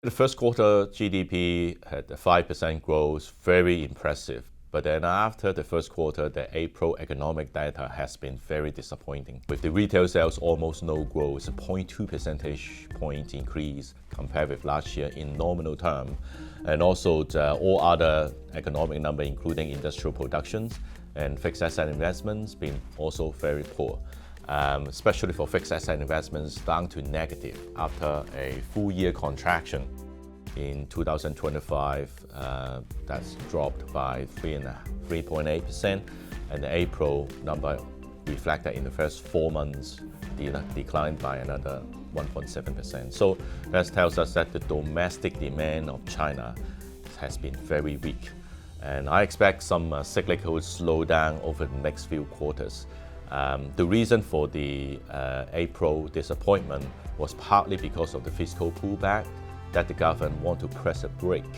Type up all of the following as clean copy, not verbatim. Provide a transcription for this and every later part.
The first quarter GDP had a 5% growth, very impressive. But then after the first quarter, the April economic data has been very disappointing. With the retail sales almost no growth, a 0.2 percentage point increase compared with last year in nominal term. And also all other economic numbers, including industrial productions and fixed asset investments, been also very poor. Especially for fixed asset investments, down to negative after a full year contraction in 2025. That's dropped by 3.8%, and the April number reflected in the first 4 months declined by another 1.7%. So that tells us that the domestic demand of China has been very weak, and I expect some cyclical slowdown over the next few quarters. The reason for the April disappointment was partly because of the fiscal pullback that the government want to press a brake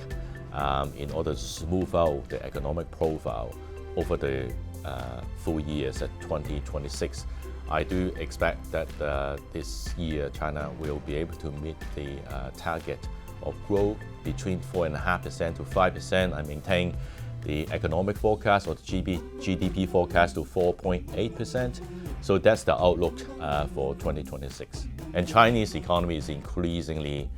in order to smooth out the economic profile over the full years at 2026. I do expect that this year China will be able to meet the target of growth between 4.5% to 5%. I maintain the economic forecast or the GDP forecast to 4.8%. So that's the outlook for 2026. And Chinese economy is increasingly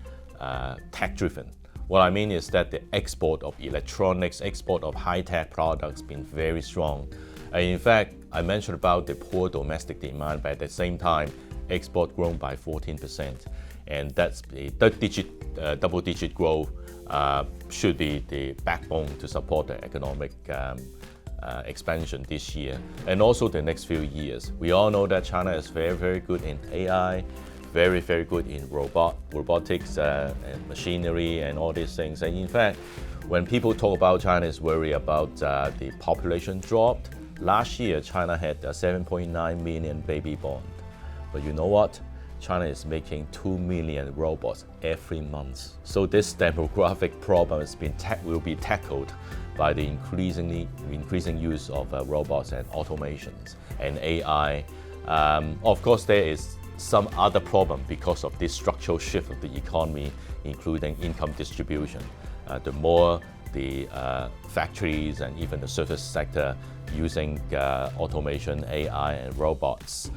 tech-driven. What I mean is that the export of electronics, export of high-tech products been very strong. And in fact, I mentioned about the poor domestic demand, but at the same time, export grown by 14%. And that's a double-digit growth should be the backbone to support the economic expansion this year and also the next few years. We all know that China is very, very good in AI, very, very good in robotics and machinery and all these things. And in fact, when people talk about China's worry about the population dropped, last year China had 7.9 million baby born. But you know what? China is making 2 million robots every month. So this demographic problem will be tackled by the increasing use of robots and automations and AI. Of course, there is some other problem because of this structural shift of the economy, including income distribution. The more the factories and even the service sector using automation, AI, and robots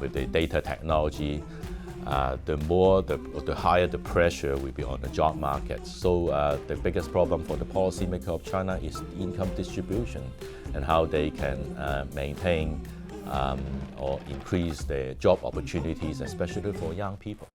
with the data technology, the higher the pressure will be on the job market. So the biggest problem for the policymaker of China is income distribution and how they can maintain or increase the job opportunities, especially for young people.